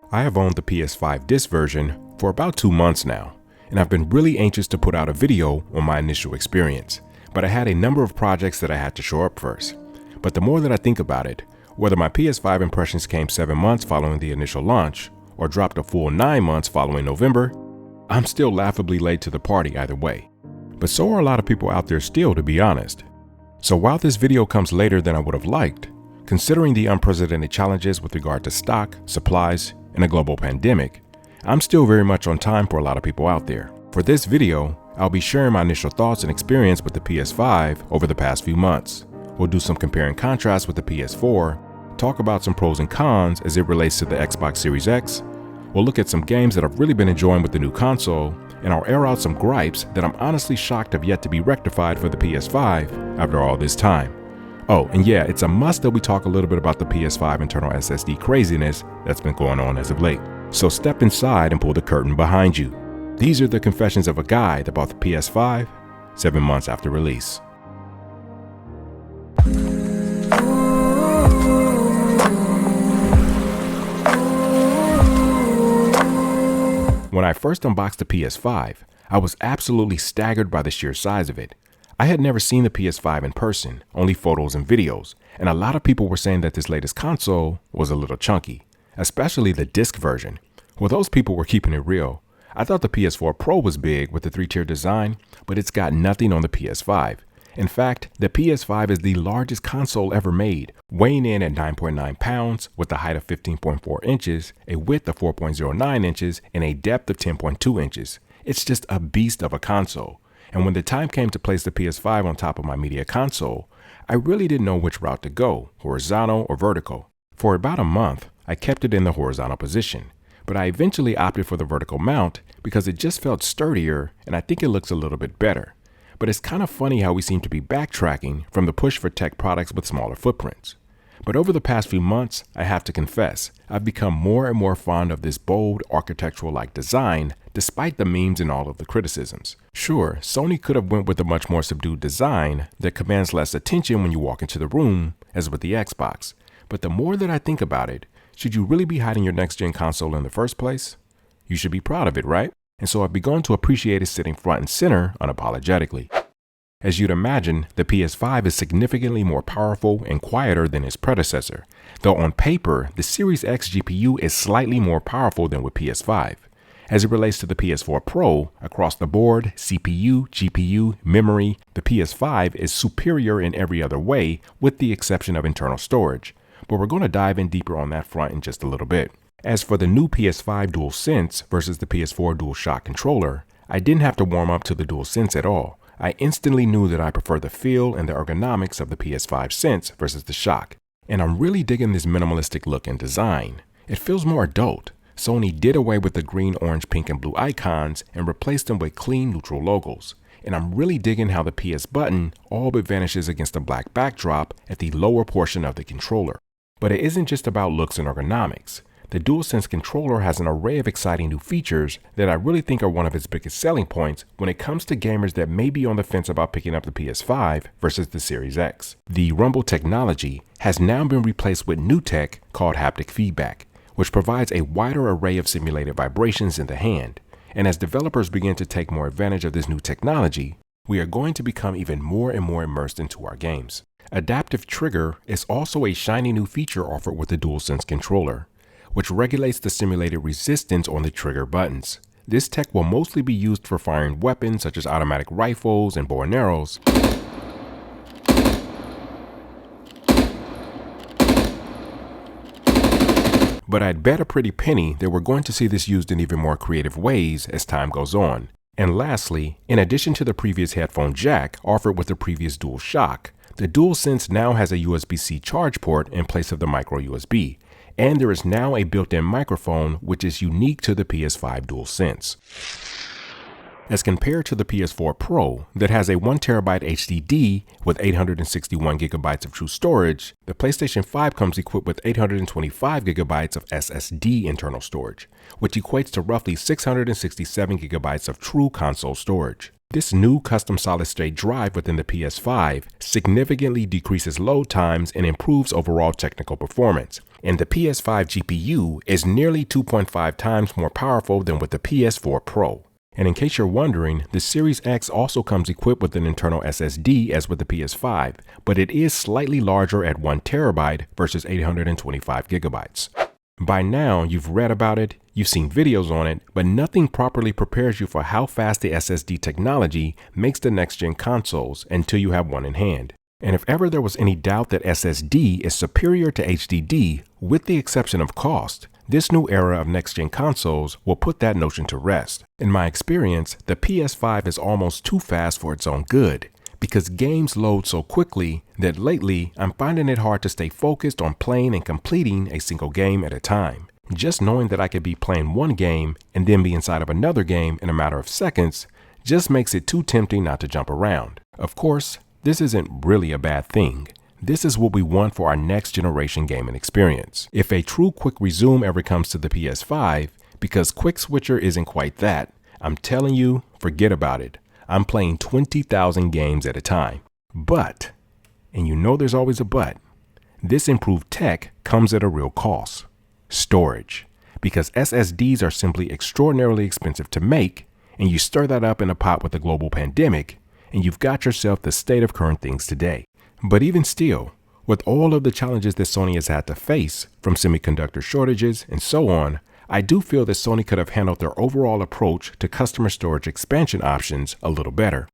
I have owned the PS5 disc version for about 2 months now, and I've been really anxious to put out a video on my initial experience, but I had a number of projects that I had to shore up first. But the more that I think about it, whether my PS5 impressions came 7 months following the initial launch, or dropped a full 9 months following November, I'm still laughably late to the party either way. But so are a lot of people out there still, to be honest. So while this video comes later than I would have liked, considering the unprecedented challenges with regard to stock, supplies, and a global pandemic, I'm still very much on time for a lot of people out there. For this video, I'll be sharing my initial thoughts and experience with the PS5 over the past few months. We'll do some compare and contrast with the PS4, talk about some pros and cons as it relates to the Xbox Series X. We'll look at some games that I've really been enjoying with the new console, and I'll air out some gripes that I'm honestly shocked have yet to be rectified for the PS5 after all this time. Oh, and yeah, it's a must that we talk a little bit about the PS5 internal SSD craziness that's been going on as of late. So step inside and pull the curtain behind you. These are the confessions of a guy that bought the PS5 7 months after release. When I first unboxed the PS5, I was absolutely staggered by the sheer size of it. I had never seen the PS5 in person, only photos and videos, and a lot of people were saying that this latest console was a little chunky, especially the disc version. Well, those people were keeping it real. I thought the PS4 Pro was big with the 3-tier design, but it's got nothing on the PS5. In fact, the PS5 is the largest console ever made, weighing in at 9.9 pounds with a height of 15.4 inches, a width of 4.09 inches, and a depth of 10.2 inches. It's just a beast of a console. And when the time came to place the PS5 on top of my media console, I really didn't know which route to go, horizontal or vertical. For about a month, I kept it in the horizontal position, but I eventually opted for the vertical mount because it just felt sturdier and I think it looks a little bit better. But it's kind of funny how we seem to be backtracking from the push for tech products with smaller footprints. But over the past few months, I have to confess, I've become more and more fond of this bold, architectural-like design, despite the memes and all of the criticisms. Sure, Sony could have went with a much more subdued design that commands less attention when you walk into the room, as with the Xbox. But the more that I think about it, should you really be hiding your next-gen console in the first place? You should be proud of it, right? And so I've begun to appreciate it sitting front and center unapologetically. As you'd imagine, the PS5 is significantly more powerful and quieter than its predecessor, though on paper, the Series X GPU is slightly more powerful than with PS5. As it relates to the PS4 Pro, across the board, CPU, GPU, memory, the PS5 is superior in every other way with the exception of internal storage, but we're going to dive in deeper on that front in just a little bit. As for the new PS5 DualSense versus the PS4 DualShock controller, I didn't have to warm up to the DualSense at all. I instantly knew that I prefer the feel and the ergonomics of the PS5 Sense versus the Shock. And I'm really digging this minimalistic look and design. It feels more adult. Sony did away with the green, orange, pink, and blue icons and replaced them with clean, neutral logos. And I'm really digging how the PS button all but vanishes against a black backdrop at the lower portion of the controller. But it isn't just about looks and ergonomics. The DualSense controller has an array of exciting new features that I really think are one of its biggest selling points when it comes to gamers that may be on the fence about picking up the PS5 versus the Series X. The rumble technology has now been replaced with new tech called haptic feedback, which provides a wider array of simulated vibrations in the hand. And as developers begin to take more advantage of this new technology, we are going to become even more and more immersed into our games. Adaptive trigger is also a shiny new feature offered with the DualSense controller, which regulates the simulated resistance on the trigger buttons. This tech will mostly be used for firing weapons such as automatic rifles and bow and arrows. But I'd bet a pretty penny that we're going to see this used in even more creative ways as time goes on. And lastly, in addition to the previous headphone jack offered with the previous DualShock, the DualSense now has a USB-C charge port in place of the micro USB. And there is now a built-in microphone which is unique to the PS5 DualSense. As compared to the PS4 Pro that has a 1TB HDD with 861GB of true storage, the PlayStation 5 comes equipped with 825GB of SSD internal storage, which equates to roughly 667GB of true console storage. This new custom solid-state drive within the PS5 significantly decreases load times and improves overall technical performance. And the PS5 GPU is nearly 2.5 times more powerful than with the PS4 Pro. And in case you're wondering, the Series X also comes equipped with an internal SSD as with the PS5, but it is slightly larger at 1 terabyte versus 825 gigabytes. By now, you've read about it, you've seen videos on it, but nothing properly prepares you for how fast the SSD technology makes the next-gen consoles until you have one in hand. And if ever there was any doubt that SSD is superior to HDD, with the exception of cost, this new era of next-gen consoles will put that notion to rest. In my experience, the PS5 is almost too fast for its own good, because games load so quickly that lately I'm finding it hard to stay focused on playing and completing a single game at a time. Just knowing that I could be playing one game and then be inside of another game in a matter of seconds just makes it too tempting not to jump around. Of course, this isn't really a bad thing. This is what we want for our next generation gaming experience. If a true quick resume ever comes to the PS5, because Quick Switcher isn't quite that, I'm telling you, forget about it. I'm playing 20,000 games at a time. But, and you know there's always a but, this improved tech comes at a real cost. Storage. Because SSDs are simply extraordinarily expensive to make, and you stir that up in a pot with a global pandemic, and you've got yourself the state of current things today. But even still, with all of the challenges that Sony has had to face, from semiconductor shortages and so on, I do feel that Sony could have handled their overall approach to customer storage expansion options a little better.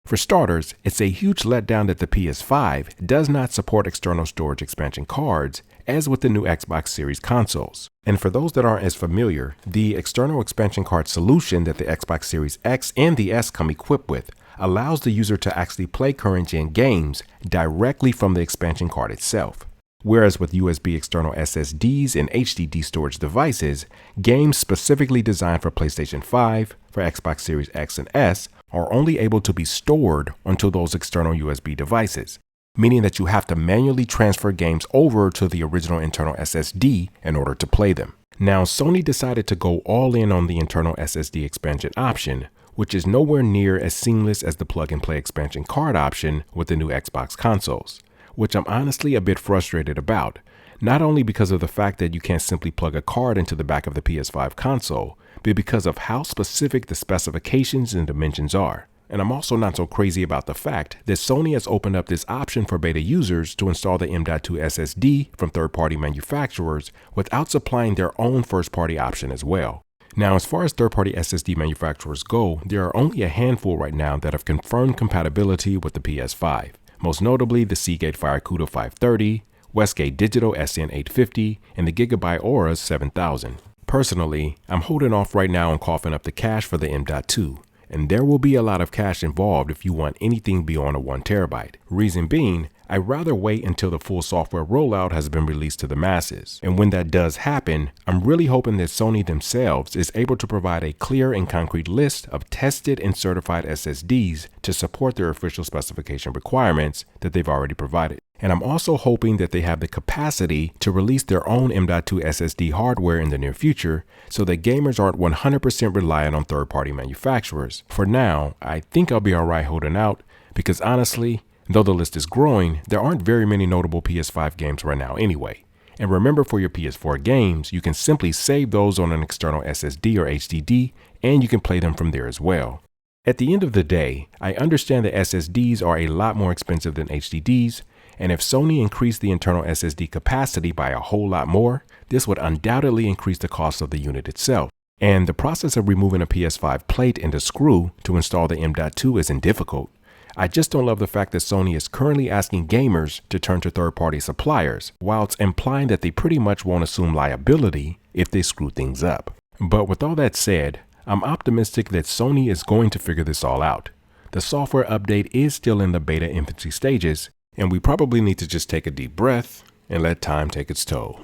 For starters, it's a huge letdown that the PS5 does not support external storage expansion cards, as with the new Xbox Series consoles. And for those that aren't as familiar, the external expansion card solution that the Xbox Series X and the S come equipped with allows the user to actually play current-gen games directly from the expansion card itself. Whereas with USB external SSDs and HDD storage devices, games specifically designed for PlayStation 5, for Xbox Series X and S, are only able to be stored onto those external USB devices, meaning that you have to manually transfer games over to the original internal SSD in order to play them. Now, Sony decided to go all in on the internal SSD expansion option, which is nowhere near as seamless as the plug-and-play expansion card option with the new Xbox consoles, which I'm honestly a bit frustrated about, not only because of the fact that you can't simply plug a card into the back of the PS5 console, but because of how specific the specifications and dimensions are. And I'm also not so crazy about the fact that Sony has opened up this option for beta users to install the M.2 SSD from third-party manufacturers without supplying their own first-party option as well. Now, as far as third-party SSD manufacturers go, there are only a handful right now that have confirmed compatibility with the PS5. Most notably the Seagate Firecuda 530, Westgate Digital SN850, and the Gigabyte Aorus 7000. Personally, I'm holding off right now on coughing up the cash for the M.2, and there will be a lot of cash involved if you want anything beyond a 1 terabyte. Reason being, I'd rather wait until the full software rollout has been released to the masses. And when that does happen, I'm really hoping that Sony themselves is able to provide a clear and concrete list of tested and certified SSDs to support their official specification requirements that they've already provided. And I'm also hoping that they have the capacity to release their own M.2 SSD hardware in the near future so that gamers aren't 100% reliant on third-party manufacturers. For now, I think I'll be alright holding out because honestly, though the list is growing, there aren't very many notable PS5 games right now anyway. And remember, for your PS4 games, you can simply save those on an external SSD or HDD, and you can play them from there as well. At the end of the day, I understand that SSDs are a lot more expensive than HDDs, and if Sony increased the internal SSD capacity by a whole lot more, this would undoubtedly increase the cost of the unit itself. And the process of removing a PS5 plate and a screw to install the M.2 isn't difficult. I just don't love the fact that Sony is currently asking gamers to turn to third-party suppliers, whilst implying that they pretty much won't assume liability if they screw things up. But with all that said, I'm optimistic that Sony is going to figure this all out. The software update is still in the beta infancy stages, and we probably need to just take a deep breath and let time take its toll.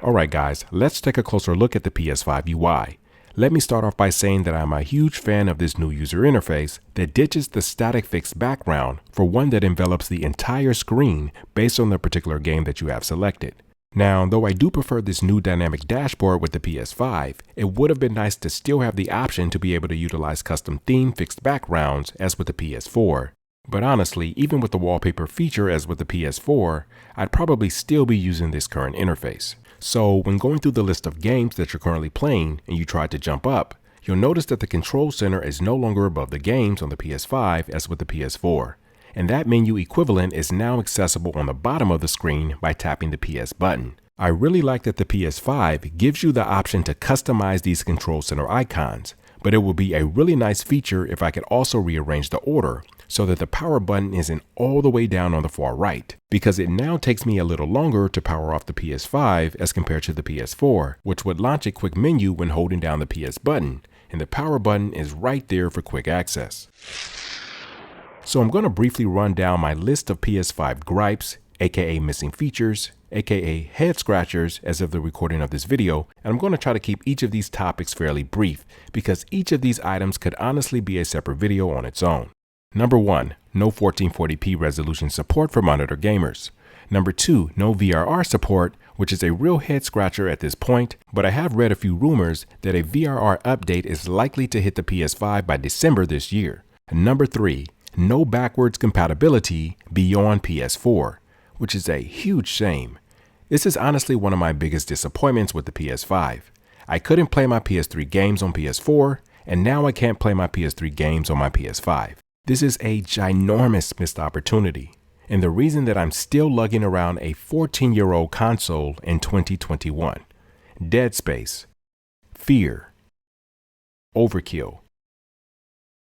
Alright guys, let's take a closer look at the PS5 UI. Let me start off by saying that I'm a huge fan of this new user interface that ditches the static fixed background for one that envelops the entire screen based on the particular game that you have selected. Now, though I do prefer this new dynamic dashboard with the PS5, it would have been nice to still have the option to be able to utilize custom theme fixed backgrounds as with the PS4. But honestly, even with the wallpaper feature as with the PS4, I'd probably still be using this current interface. So when going through the list of games that you're currently playing and you try to jump up, you'll notice that the control center is no longer above the games on the PS5 as with the PS4. And that menu equivalent is now accessible on the bottom of the screen by tapping the PS button. I really like that the PS5 gives you the option to customize these control center icons, but it would be a really nice feature if I could also rearrange the order so that the power button isn't all the way down on the far right, because it now takes me a little longer to power off the PS5 as compared to the PS4, which would launch a quick menu when holding down the PS button, and the power button is right there for quick access. So I'm going to briefly run down my list of PS5 gripes, aka missing features, aka head scratchers as of the recording of this video, and I'm going to try to keep each of these topics fairly brief because each of these items could honestly be a separate video on its own. Number 1, no 1440p resolution support for monitor gamers. Number 2, no VRR support, which is a real head scratcher at this point, but I have read a few rumors that a VRR update is likely to hit the PS5 by December this year. Number 3, no backwards compatibility beyond PS4, which is a huge shame. This is honestly one of my biggest disappointments with the PS5. I couldn't play my PS3 games on PS4, and now I can't play my PS3 games on my PS5. This is a ginormous missed opportunity, and the reason that I'm still lugging around a 14-year-old console in 2021. Dead Space, Fear, Overkill,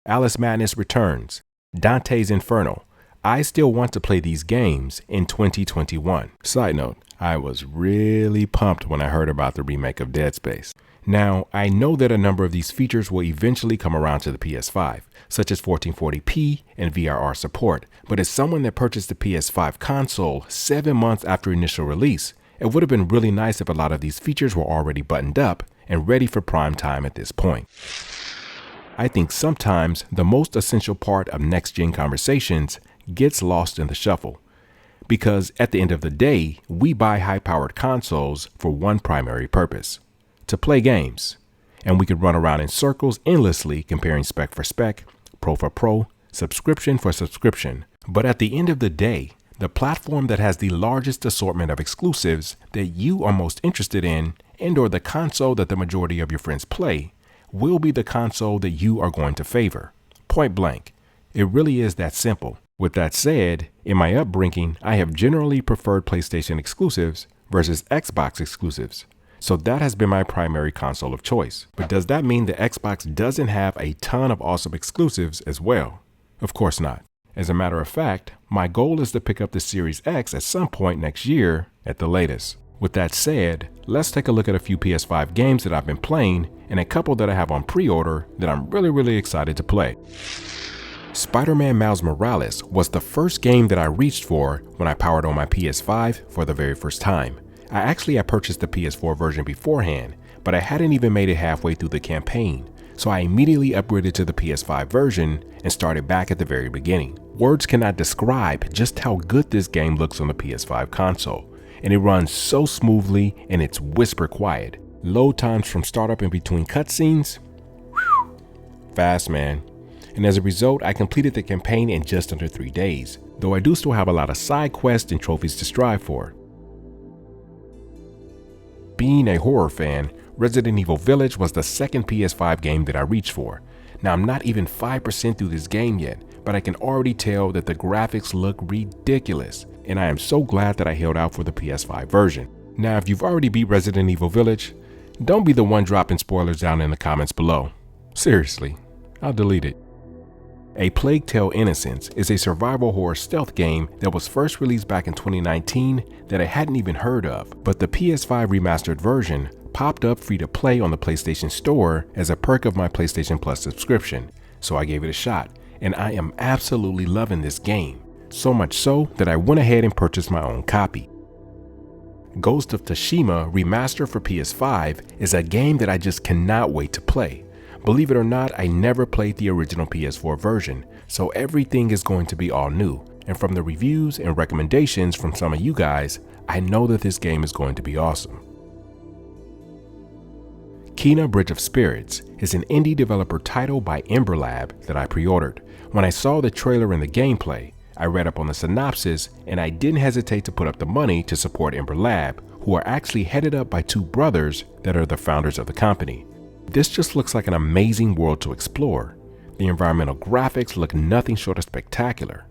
Alice Madness Returns, Dante's Inferno. I still want to play these games in 2021. Side note, I was really pumped when I heard about the remake of Dead Space. Now, I know that a number of these features will eventually come around to the PS5, such as 1440p and VRR support, but as someone that purchased the PS5 console 7 months after initial release, it would have been really nice if a lot of these features were already buttoned up and ready for prime time at this point. I think sometimes the most essential part of next-gen conversations gets lost in the shuffle. Because at the end of the day, we buy high-powered consoles for one primary purpose: to play games. And we could run around in circles endlessly comparing spec for spec, pro for pro, subscription for subscription. But at the end of the day, the platform that has the largest assortment of exclusives that you are most interested in, and/or the console that the majority of your friends play, will be the console that you are going to favor. Point blank. It really is that simple. With that said, in my upbringing, I have generally preferred PlayStation exclusives versus Xbox exclusives. So that has been my primary console of choice. But does that mean the Xbox doesn't have a ton of awesome exclusives as well? Of course not. As a matter of fact, my goal is to pick up the Series X at some point next year at the latest. With that said, let's take a look at a few PS5 games that I've been playing and a couple that I have on pre-order that I'm really excited to play. Spider-Man Miles Morales was the first game that I reached for when I powered on my PS5 for the very first time. I purchased the PS4 version beforehand, but I hadn't even made it halfway through the campaign, so I immediately upgraded to the PS5 version and started back at the very beginning. Words cannot describe just how good this game looks on the PS5 console, and it runs so smoothly and it's whisper quiet. Load times from startup in between cutscenes, fast man. And as a result, I completed the campaign in just under 3 days, though I do still have a lot of side quests and trophies to strive for. Being a horror fan, Resident Evil Village was the second PS5 game that I reached for. Now I'm not even 5% through this game yet, but I can already tell that the graphics look ridiculous, and I am so glad that I held out for the PS5 version. Now if you've already beat Resident Evil Village, don't be the one dropping spoilers down in the comments below. Seriously, I'll delete it. A Plague Tale: Innocence is a survival horror stealth game that was first released back in 2019 that I hadn't even heard of, but the PS5 remastered version popped up free to play on the PlayStation Store as a perk of my PlayStation Plus subscription, so I gave it a shot, and I am absolutely loving this game, so much so that I went ahead and purchased my own copy. Ghost of Tsushima Remastered for PS5 is a game that I just cannot wait to play. Believe it or not, I never played the original PS4 version, so everything is going to be all new, and from the reviews and recommendations from some of you guys, I know that this game is going to be awesome. Kena Bridge of Spirits is an indie developer title by Ember Lab that I pre-ordered. When I saw the trailer and the gameplay, I read up on the synopsis and I didn't hesitate to put up the money to support Ember Lab, who are actually headed up by two brothers that are the founders of the company. This just looks like an amazing world to explore. The environmental graphics look nothing short of spectacular.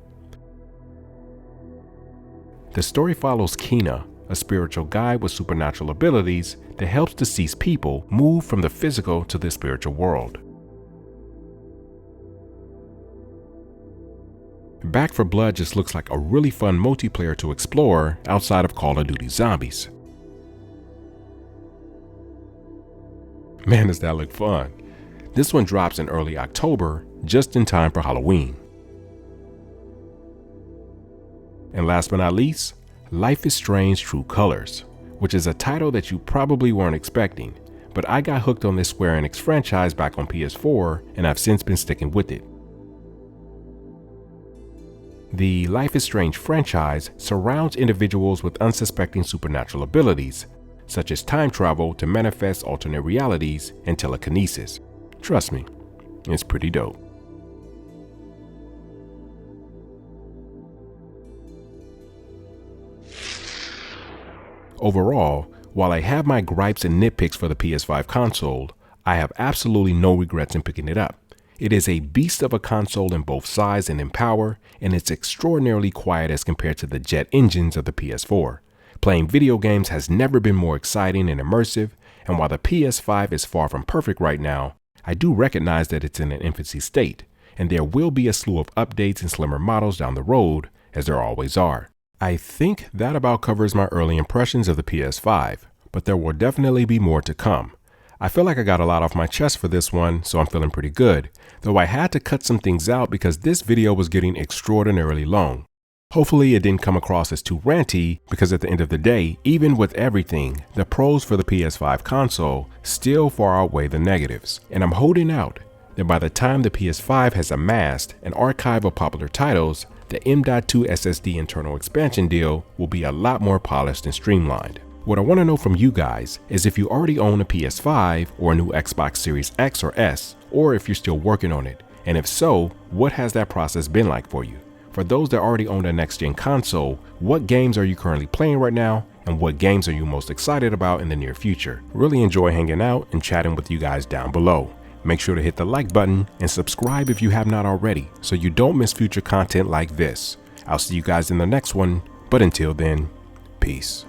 The story follows Kena, a spiritual guide with supernatural abilities that helps deceased people move from the physical to the spiritual world. Back 4 Blood just looks like a really fun multiplayer to explore outside of Call of Duty Zombies. Man, does that look fun. This one drops in early October, just in time for Halloween. And last but not least, Life is Strange True Colors, which is a title that you probably weren't expecting, but I got hooked on this Square Enix franchise back on PS4 and I've since been sticking with it. The Life is Strange franchise surrounds individuals with unsuspecting supernatural abilities, such as time travel to manifest alternate realities and telekinesis. Trust me, it's pretty dope. Overall, while I have my gripes and nitpicks for the PS5 console, I have absolutely no regrets in picking it up. It is a beast of a console in both size and in power, and it's extraordinarily quiet as compared to the jet engines of the PS4. Playing video games has never been more exciting and immersive, and while the PS5 is far from perfect right now, I do recognize that it's in an infancy state, and there will be a slew of updates and slimmer models down the road, as there always are. I think that about covers my early impressions of the PS5, but there will definitely be more to come. I feel like I got a lot off my chest for this one, so I'm feeling pretty good, though I had to cut some things out because this video was getting extraordinarily long. Hopefully it didn't come across as too ranty, because at the end of the day, even with everything, the pros for the PS5 console still far outweigh the negatives, and I'm holding out that by the time the PS5 has amassed an archive of popular titles, the M.2 SSD internal expansion deal will be a lot more polished and streamlined. What I want to know from you guys is if you already own a PS5 or a new Xbox Series X or S, or if you're still working on it, and if so, what has that process been like for you? For those that already own a next-gen console, what games are you currently playing right now, and what games are you most excited about in the near future? Really enjoy hanging out and chatting with you guys down below. Make sure to hit the like button and subscribe if you have not already, so you don't miss future content like this. I'll see you guys in the next one, but until then, peace.